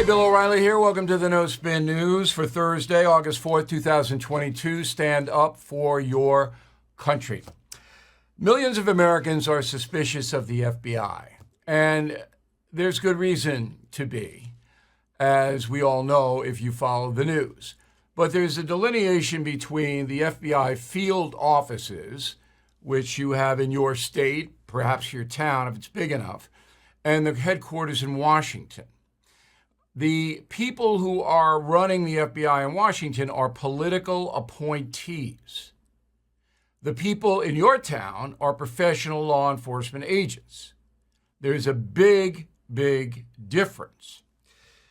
Bill O'Reilly here. Welcome to the No Spin News for Thursday, August 4th, 2022. Stand up for your country. Millions of Americans are suspicious of the FBI, and there's good reason to be, as we all know if you follow the news. But there's a delineation between the FBI field offices, which you have in your state, perhaps your town if it's big enough, and the headquarters in Washington. The people who are running the FBI in Washington are political appointees. The people in your town are professional law enforcement agents. There's a big, big difference.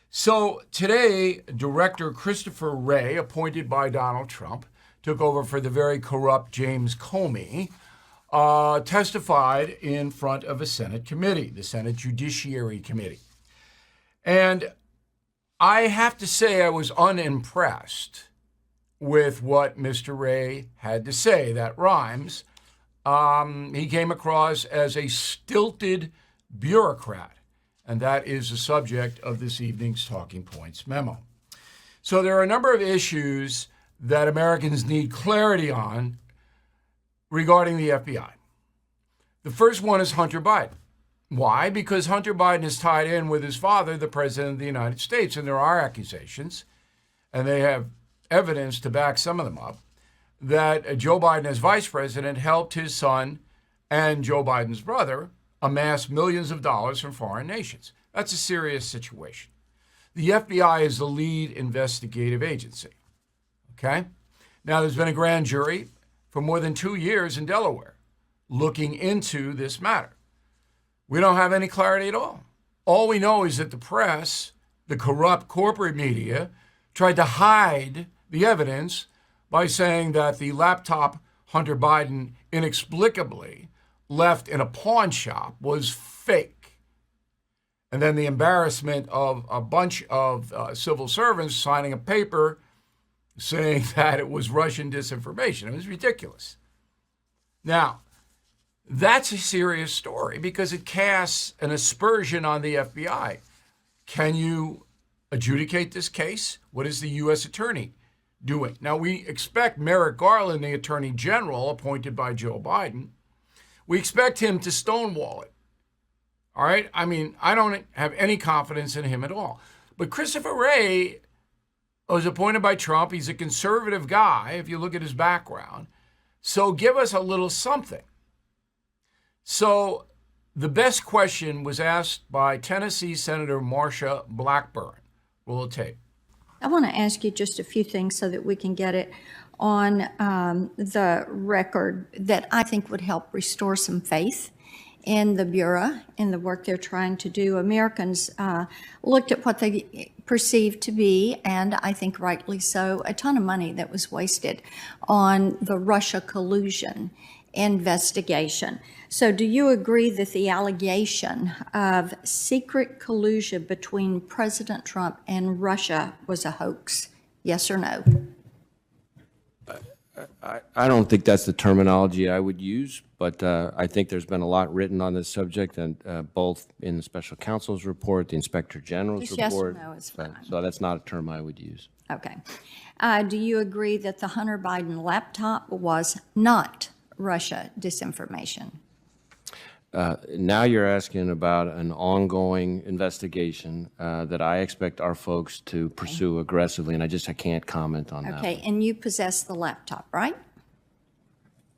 So today, Director Christopher Wray, appointed by Donald Trump, took over for the very corrupt James Comey, testified in front of a Senate committee, the Senate Judiciary Committee. And I have to say I was unimpressed with what Mr. Wray had to say. That rhymes. He came across as a stilted bureaucrat, and that is the subject of this evening's Talking Points memo. So there are a number of issues that Americans need clarity on regarding the FBI. The first one is Hunter Biden. Why? Because Hunter Biden is tied in with his father, the President of the United States, and there are accusations, and they have evidence to back some of them up, that Joe Biden as vice president helped his son and Joe Biden's brother amass millions of dollars from foreign nations. That's a serious situation. The FBI is the lead investigative agency. Okay? Now, there's been a grand jury for more than 2 years in Delaware looking into this matter. We don't have any clarity at all. All we know is that the press, the corrupt corporate media, tried to hide the evidence by saying that the laptop Hunter Biden inexplicably left in a pawn shop was fake. And then the embarrassment of a bunch of civil servants signing a paper saying that it was Russian disinformation. It was ridiculous. Now, that's a serious story because it casts an aspersion on the FBI. Can you adjudicate this case? What is the U.S. attorney doing? Now, we expect Merrick Garland, the attorney general appointed by Joe Biden, we expect him to stonewall it. All right? I mean, I don't have any confidence in him at all. But Christopher Wray was appointed by Trump. He's a conservative guy, if you look at his background. So give us a little something. So the best question was asked by Tennessee Senator Marsha Blackburn. Roll the tape. I want to ask you just a few things so that we can get it on the record that I think would help restore some faith in the Bureau, in the work they're trying to do. Americans looked at what they perceived to be, and I think rightly so, a ton of money that was wasted on the Russia collusion investigation. So do you agree that the allegation of secret collusion between President Trump and Russia was a hoax? Yes or no? I don't think that's the terminology I would use, but I think there's been a lot written on this subject, and both in the special counsel's report, the inspector general's Just report. yes or no is fine. So that's not a term I would use. Okay. Do you agree that the Hunter Biden laptop was not Russia disinformation? Now you're asking about an ongoing investigation that I expect our folks to pursue aggressively, and I can't comment on that. Okay, and you possess the laptop, right?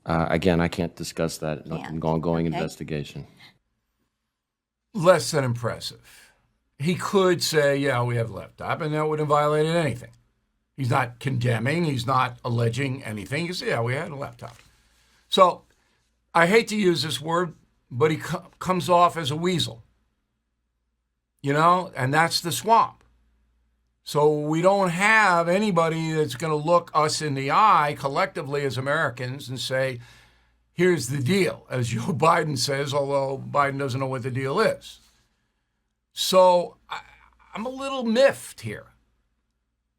Again, I can't discuss that in an ongoing Okay. investigation. Less than impressive. He could say, yeah, we have a laptop, and that wouldn't have violated anything. He's not condemning. He's not alleging anything. He says, yeah, we had a laptop. So I hate to use this word, but he comes off as a weasel, and that's the swamp. So we don't have anybody that's going to look us in the eye collectively as Americans and say, here's the deal, as Joe Biden says, although Biden doesn't know what the deal is. So I'm a little miffed here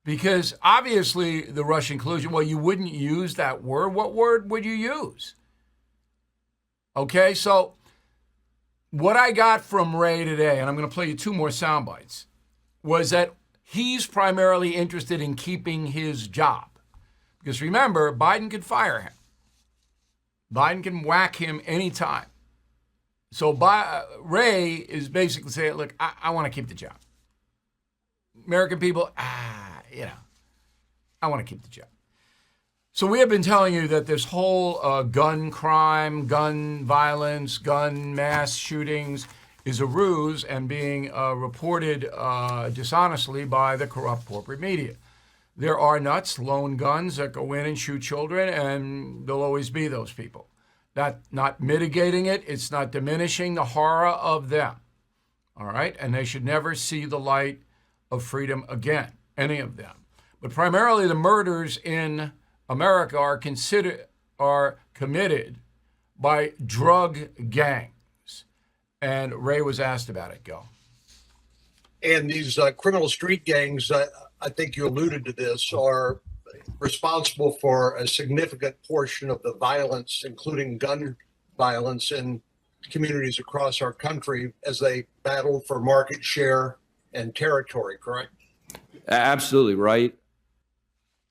because obviously the Russian collusion, well, you wouldn't use that word. What word would you use? Okay, so what I got from Wray today, and I'm going to play you two more sound bites, was that he's primarily interested in keeping his job. Because remember, Biden could fire him. Biden can whack him anytime. So Wray is basically saying, look, I want to keep the job. American people, I want to keep the job. So we have been telling you that this whole gun crime, gun violence, gun mass shootings is a ruse and being reported dishonestly by the corrupt corporate media. There are nuts, lone guns that go in and shoot children, and there'll always be those people. That's not mitigating it. It's not diminishing the horror of them. All right? And they should never see the light of freedom again, any of them. But primarily the murders in America are committed by drug gangs. And Wray was asked about it. Go. And these criminal street gangs, I think you alluded to this, are responsible for a significant portion of the violence, including gun violence in communities across our country as they battle for market share and territory, correct? Absolutely right.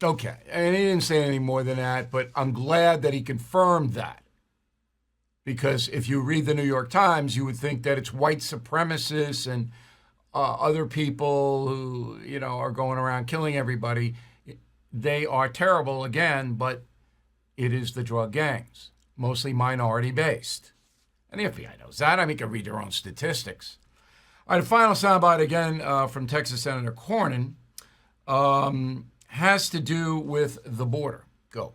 Okay. And he didn't say any more than that, but I'm glad that he confirmed that. Because if you read the New York Times, you would think that it's white supremacists and other people who, are going around killing everybody. They are terrible again, but it is the drug gangs, mostly minority-based. And the FBI knows that. I mean, you can read their own statistics. All right, a final soundbite again from Texas Senator Cornyn has to do with the border. Go.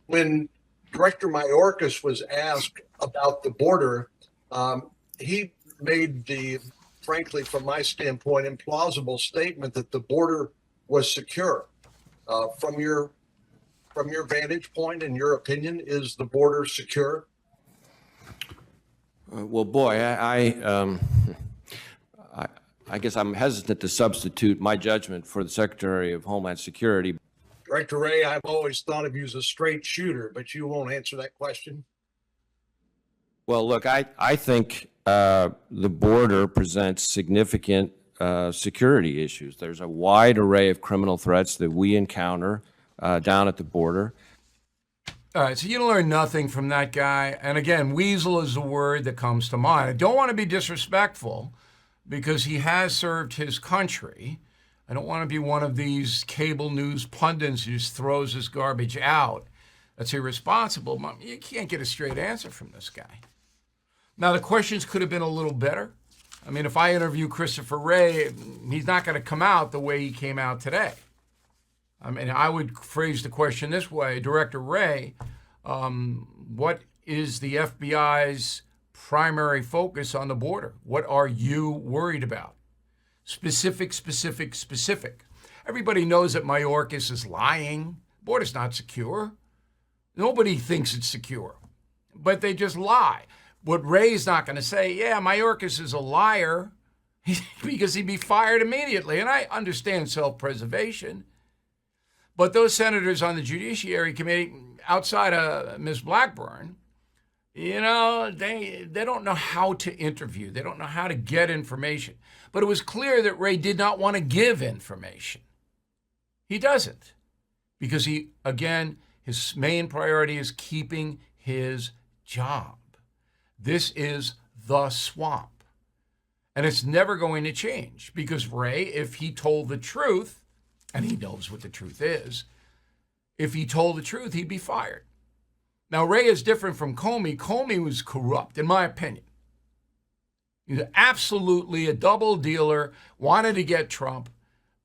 When Director Mayorkas was asked about the border, he made the, frankly, from my standpoint, implausible statement that the border was secure. From your vantage point and your opinion, is the border secure? Well, boy, I guess I'm hesitant to substitute my judgment for the Secretary of Homeland Security. Director Wray, I've always thought of you as a straight shooter, but you won't answer that question. Well, look, I think the border presents significant security issues. There's a wide array of criminal threats that we encounter down at the border. All right, so you learn nothing from that guy. And again, weasel is the word that comes to mind. I don't want to be disrespectful because he has served his country. I don't want to be one of these cable news pundits who just throws this garbage out. That's irresponsible. You can't get a straight answer from this guy. Now, the questions could have been a little better. I mean, if I interview Christopher Wray, he's not going to come out the way he came out today. I mean, I would phrase the question this way. Director Wray, what is the FBI's primary focus on the border? What are you worried about? Specific. Everybody knows that Mayorkas is lying. The border's not secure. Nobody thinks it's secure, but they just lie. What Wray's not going to say, Mayorkas is a liar because he'd be fired immediately. And I understand self-preservation. But those senators on the Judiciary Committee, outside of Ms. Blackburn, they don't know how to interview. They don't know how to get information. But it was clear that Wray did not want to give information. He doesn't. Because his main priority is keeping his job. This is the swamp. And it's never going to change because Wray, if he told the truth, and he knows what the truth is, if he told the truth, he'd be fired. Now, Wray is different from Comey. Comey was corrupt, in my opinion. He's absolutely a double dealer, wanted to get Trump,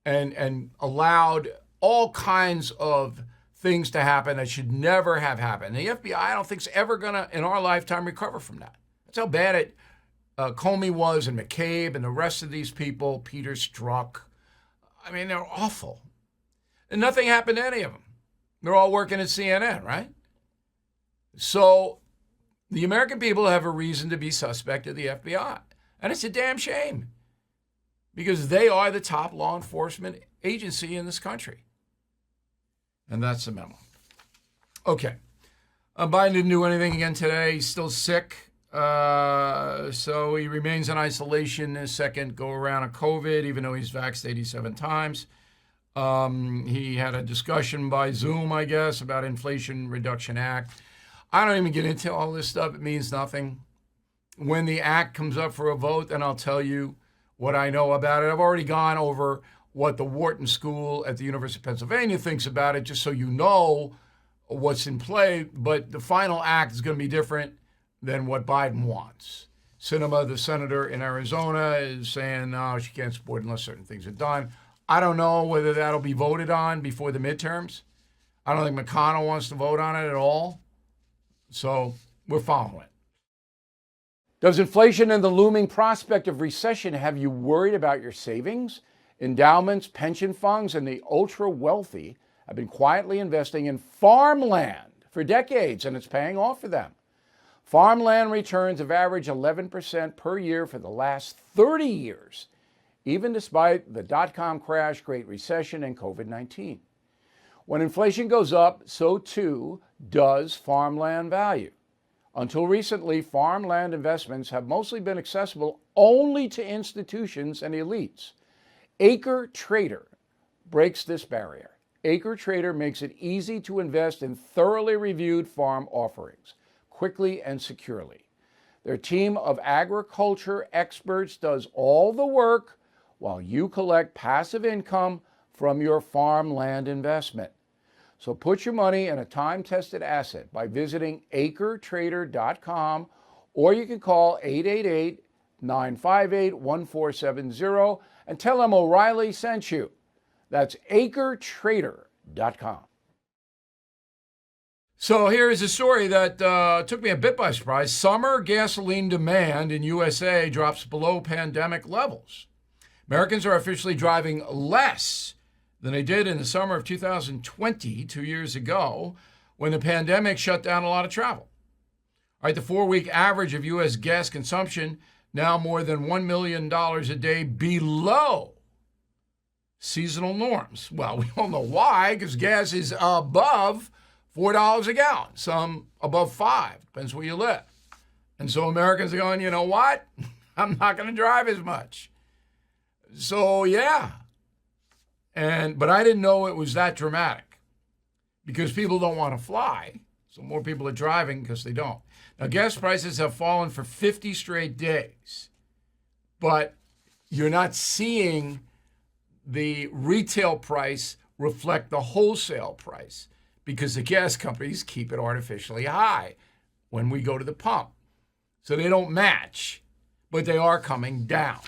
and allowed all kinds of things to happen that should never have happened. The FBI, I don't think, is ever going to, in our lifetime, recover from that. That's how bad Comey was, and McCabe, and the rest of these people, Peter Strzok. I mean, they're awful. And nothing happened to any of them. They're all working at CNN, right? So the American people have a reason to be suspect of the FBI. And it's a damn shame because they are the top law enforcement agency in this country. And that's the memo. Okay. Biden didn't do anything again today. He's still sick. So he remains in isolation his second go around of COVID, even though he's vaccinated 87 times. He had a discussion by Zoom, I guess, about Inflation Reduction Act. I don't even get into all this stuff. It means nothing. When the act comes up for a vote, then I'll tell you what I know about it. I've already gone over what the Wharton School at the University of Pennsylvania thinks about it, just so you know what's in play. But the final act is going to be different than what Biden wants. Sinema, the senator in Arizona, is saying, no, she can't support it unless certain things are done. I don't know whether that'll be voted on before the midterms. I don't think McConnell wants to vote on it at all. So we're following it. Does inflation and the looming prospect of recession have you worried about your savings? Endowments, pension funds, and the ultra wealthy have been quietly investing in farmland for decades, and it's paying off for them. Farmland returns have averaged 11% per year for the last 30 years, even despite the dot-com crash, Great Recession, and COVID-19. When inflation goes up, so too does farmland value. Until recently, farmland investments have mostly been accessible only to institutions and elites. Acre Trader breaks this barrier. Acre Trader makes it easy to invest in thoroughly reviewed farm offerings, quickly and securely. Their team of agriculture experts does all the work while you collect passive income from your farmland investment. So put your money in a time-tested asset by visiting acretrader.com, or you can call 888-958-1470 and tell them O'Reilly sent you. That's acretrader.com. So here is a story that took me a bit by surprise. Summer gasoline demand in USA drops below pandemic levels. Americans are officially driving less than they did in the summer of 2020, 2 years ago, when the pandemic shut down a lot of travel. All right, the 4-week average of U.S. gas consumption now more than $1 million a day below seasonal norms. Well, we all know why, because gas is above $4 a gallon, some above $5, depends where you live. And so Americans are going, you know what? I'm not going to drive as much. So, yeah. But I didn't know it was that dramatic because people don't want to fly. So more people are driving because they don't. Now, gas prices have fallen for 50 straight days, but you're not seeing the retail price reflect the wholesale price because the gas companies keep it artificially high when we go to the pump. So they don't match, but they are coming down.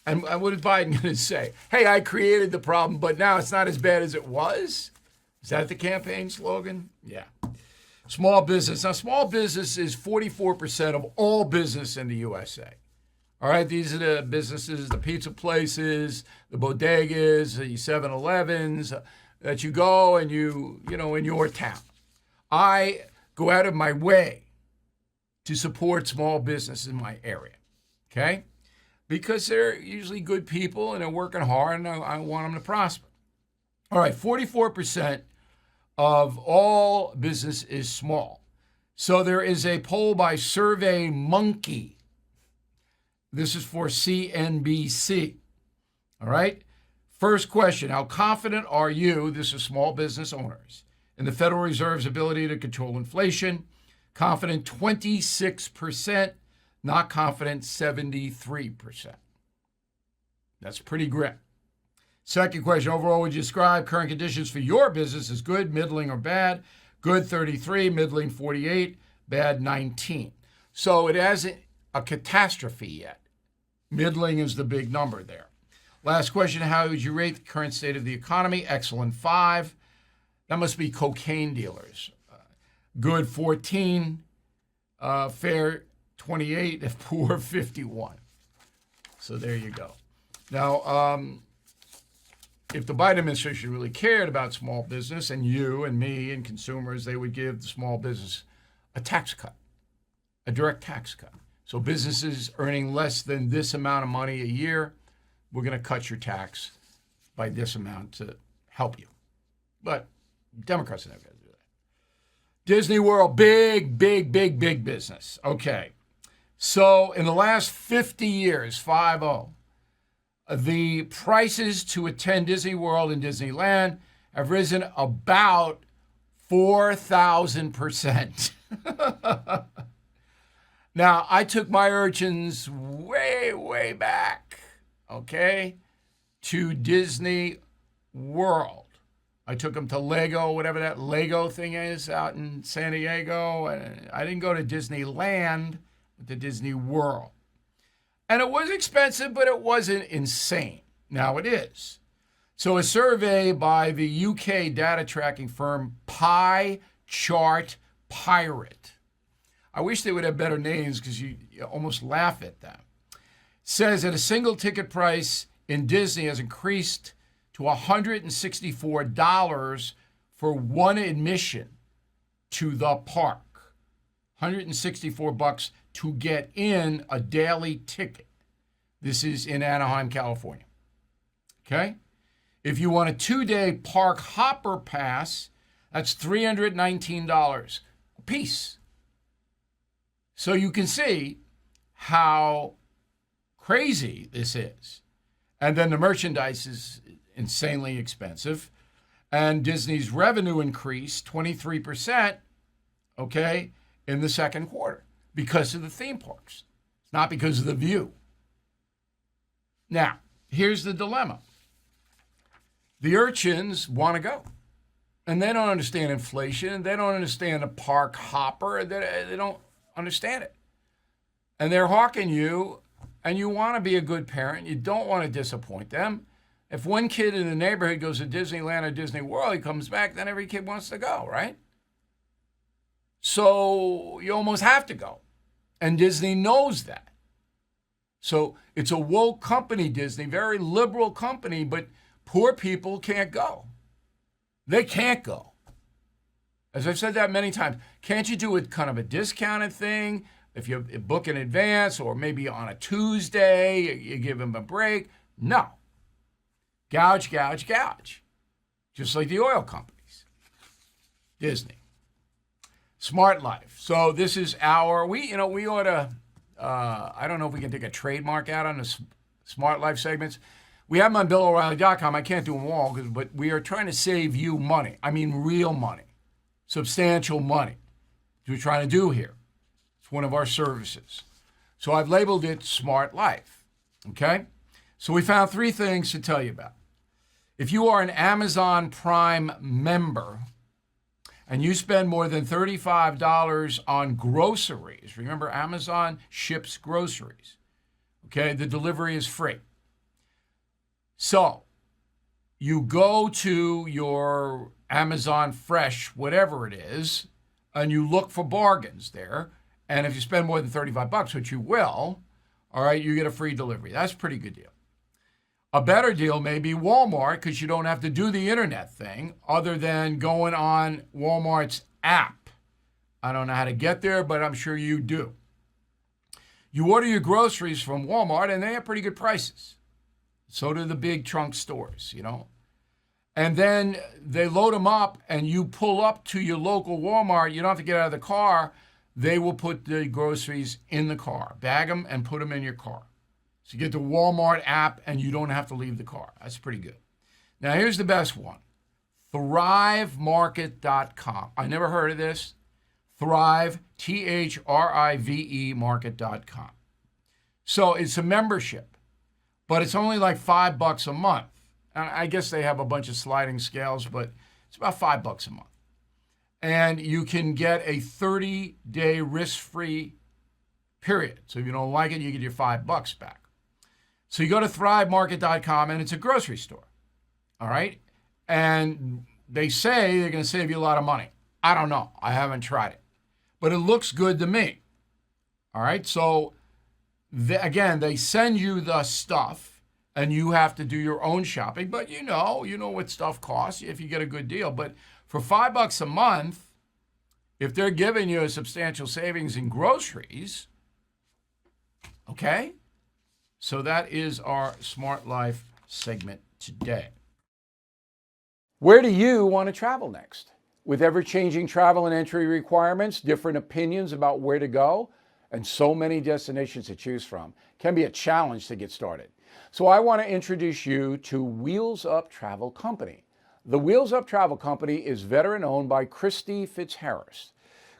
And what is Biden going to say? Hey, I created the problem, but now it's not as bad as it was? Is that the campaign slogan? Yeah. Small business. Now, small business is 44% of all business in the USA. All right, these are the businesses, the pizza places, the bodegas, the 7-Elevens that you go and you know, in your town. I go out of my way to support small business in my area, okay? Because they're usually good people and they're working hard and I want them to prosper. All right, 44% of all business is small. So there is a poll by SurveyMonkey. This is for CNBC. All right. First question, how confident are you, this is small business owners, in the Federal Reserve's ability to control inflation? Confident 26%, not confident 73%. That's pretty grim. Second question, overall, would you describe current conditions for your business as good, middling, or bad? Good 33, middling 48, bad 19. So it hasn't a catastrophe yet. Middling is the big number there. Last question, how would you rate the current state of the economy? Excellent 5. That must be cocaine dealers. Good 14, fair 28, and poor 51. So there you go. Now, if the Biden administration really cared about small business and you and me and consumers, they would give the small business a tax cut, a direct tax cut. So businesses earning less than this amount of money a year, we're going to cut your tax by this amount to help you. But Democrats are never going to do that. Disney World, big business. Okay. So in the last 50 years, 50, the prices to attend Disney World and Disneyland have risen about 4,000%. Now, I took my urchins way, way back, okay, to Disney World. I took them to Lego, whatever that Lego thing is out in San Diego. And I didn't go to Disneyland, but to Disney World. And it was expensive, but it wasn't insane. Now it is. So a survey by the UK data tracking firm Pie Chart Pirate, I wish they would have better names because you almost laugh at them, says that a single ticket price in Disney has increased to $164 for one admission to the park. $164 to get in a daily ticket. This is in Anaheim, California. Okay? If you want a 2-day park hopper pass, that's $319 a piece. So you can see how crazy this is. And then the merchandise is insanely expensive. And Disney's revenue increased 23%, okay, in the second quarter because of the theme parks. It's not because of the view. Now, here's the dilemma. The urchins want to go. And they don't understand inflation. They don't understand a park hopper. They don't understand it. And they're hawking you, and you want to be a good parent. You don't want to disappoint them. If one kid in the neighborhood goes to Disneyland or Disney World, he comes back, then every kid wants to go, right? So you almost have to go. And Disney knows that. So it's a woke company, Disney, very liberal company, but poor people can't go. They can't go. As I've said that many times, can't you do it kind of a discounted thing? If you book in advance or maybe on a Tuesday, you give them a break. No. Gouge, gouge, gouge. Just like the oil companies. Disney. Smart Life. So this is we ought to, I don't know if we can take a trademark out on the Smart Life segments. We have them on BillO'Reilly.com. I can't do them all, but we are trying to save you money. I mean real money. Substantial money. That's what we're trying to do here. It's one of our services. So I've labeled it Smart Life. Okay? So we found 3 things to tell you about. If you are an Amazon Prime member and you spend more than $35 on groceries, remember Amazon ships groceries. Okay? The delivery is free. So you go to your Amazon Fresh, whatever it is, and you look for bargains there. And if you spend more than $35, which you will, all right, you get a free delivery. That's a pretty good deal. A better deal may be Walmart because you don't have to do the internet thing other than going on Walmart's app. I don't know how to get there, but I'm sure you do. You order your groceries from Walmart, and they have pretty good prices. So do the big trunk stores, And then they load them up, and you pull up to your local Walmart. You don't have to get out of the car. They will put the groceries in the car, bag them, and put them in your car. So you get the Walmart app, and you don't have to leave the car. That's pretty good. Now, here's the best one. ThriveMarket.com. I never heard of this. Thrive, THRIVE market.com. So it's a membership, but it's only like $5 a month. And I guess they have a bunch of sliding scales, but it's about $5 a month. And you can get a 30-day risk-free period. So if you don't like it, you get your $5 back. So you go to ThriveMarket.com, and it's a grocery store. All right? And they say they're going to save you a lot of money. I don't know. I haven't tried it. But it looks good to me. All right? So, again, they send you the stuff, and you have to do your own shopping. But you know what stuff costs if you get a good deal. But for $5 a month, if they're giving you a substantial savings in groceries, okay? So that is our Smart Life segment today. Where do you want to travel next? With ever-changing travel and entry requirements, different opinions about where to go, and so many destinations to choose from, can be a challenge to get started. So I want to introduce you to Wheels Up Travel Company. The Wheels Up Travel Company is veteran-owned by Christy Fitzharris.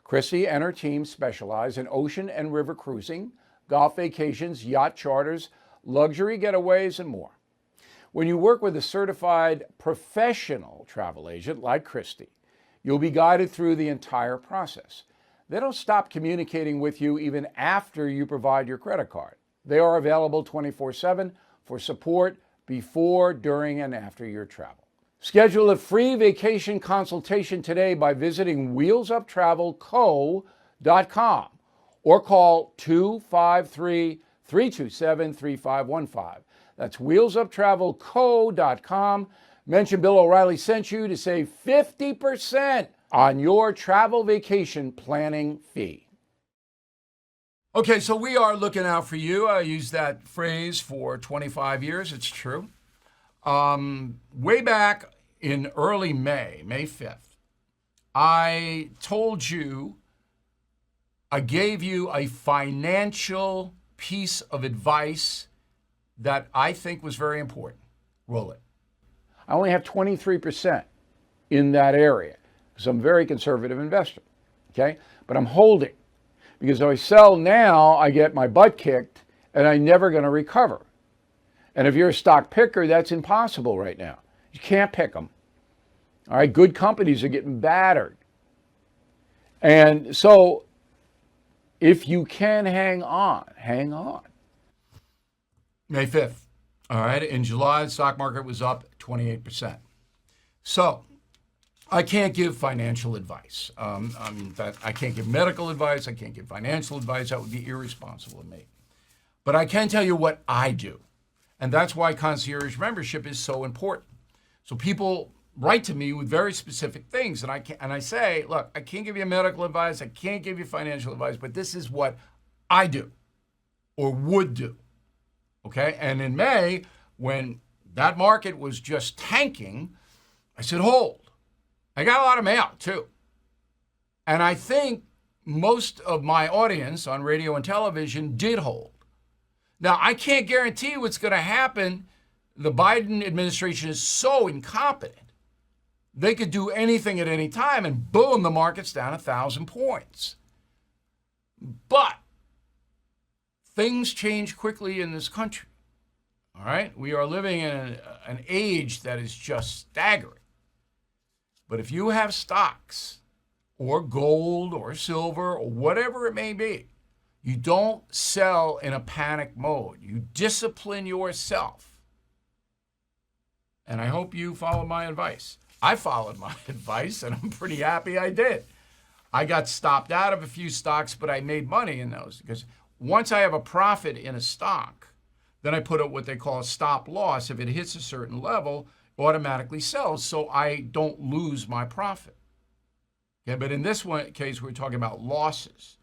Christy and her team specialize in ocean and river cruising, golf vacations, yacht charters, luxury getaways, and more. When you work with a certified professional travel agent like Christy, you'll be guided through the entire process. They don't stop communicating with you even after you provide your credit card. They are available 24/7 for support before, during, and after your travel. Schedule a free vacation consultation today by visiting wheelsuptravelco.com or call 253-327-3515. That's wheelsuptravelco.com. Mention Bill O'Reilly sent you to save 50% on your travel vacation planning fee. Okay, so we are looking out for you. I used that phrase for 25 years. It's true. Way back in early May 5th, I told you, I gave you a financial piece of advice that I think was very important. Roll it. I only have 23% in that area because I'm a very conservative investor, okay? But I'm holding because if I sell now, I get my butt kicked and I'm never going to recover. And if you're a stock picker, that's impossible right now. You can't pick them. All right, good companies are getting battered. And so if you can hang on, hang on. May 5th, all right, in July, the stock market was up 28%. So I can't give financial advice. I can't give medical advice. I can't give financial advice. That would be irresponsible of me. But I can tell you what I do. And that's why concierge membership is so important. So people write to me with very specific things. And I say, look, I can't give you medical advice. I can't give you financial advice, but this is what I do or would do. Okay? And in May, when that market was just tanking, I said, hold. I got a lot of mail, too. And I think most of my audience on radio and television did hold. Now, I can't guarantee what's going to happen. The Biden administration is so incompetent. They could do anything at any time, and boom, the market's down 1,000 points. But things change quickly in this country. All right? We are living in an age that is just staggering. But if you have stocks or gold or silver or whatever it may be, you don't sell in a panic mode. You discipline yourself. And I hope you follow my advice. I followed my advice, and I'm pretty happy I did. I got stopped out of a few stocks, but I made money in those because once I have a profit in a stock, then I put out what they call a stop loss. If it hits a certain level, it automatically sells, so I don't lose my profit. Okay, but in this one case, we're talking about losses.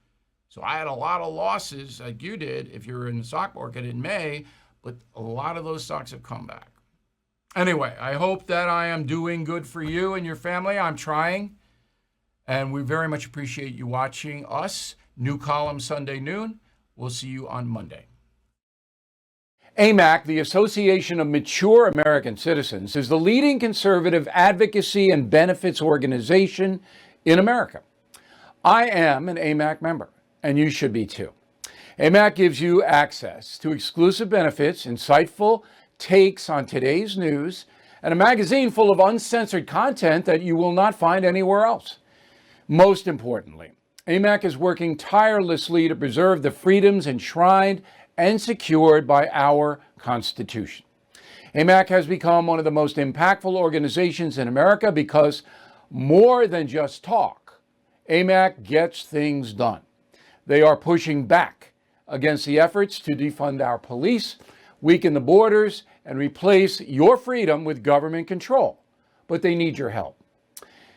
So I had a lot of losses, like you did, if you're in the stock market in May, but a lot of those stocks have come back. Anyway, I hope that I am doing good for you and your family. I'm trying, and we very much appreciate you watching us. New column Sunday noon. We'll see you on Monday. AMAC, the Association of Mature American Citizens, is the leading conservative advocacy and benefits organization in America. I am an AMAC member, and you should be too. AMAC gives you access to exclusive benefits, insightful takes on today's news, and a magazine full of uncensored content that you will not find anywhere else. Most importantly, AMAC is working tirelessly to preserve the freedoms enshrined and secured by our Constitution. AMAC has become one of the most impactful organizations in America because more than just talk, AMAC gets things done. They are pushing back against the efforts to defund our police, weaken the borders, and replace your freedom with government control. But they need your help.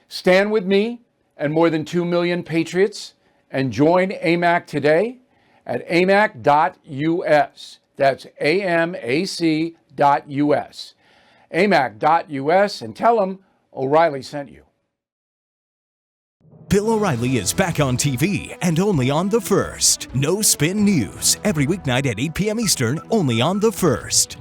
Stand with me and more than 2 million patriots and join AMAC today at amac.us. That's AMAC.us. amac.us, and tell them O'Reilly sent you. Bill O'Reilly is back on TV and only on The First. No Spin News, every weeknight at 8 p.m. Eastern, only on The First.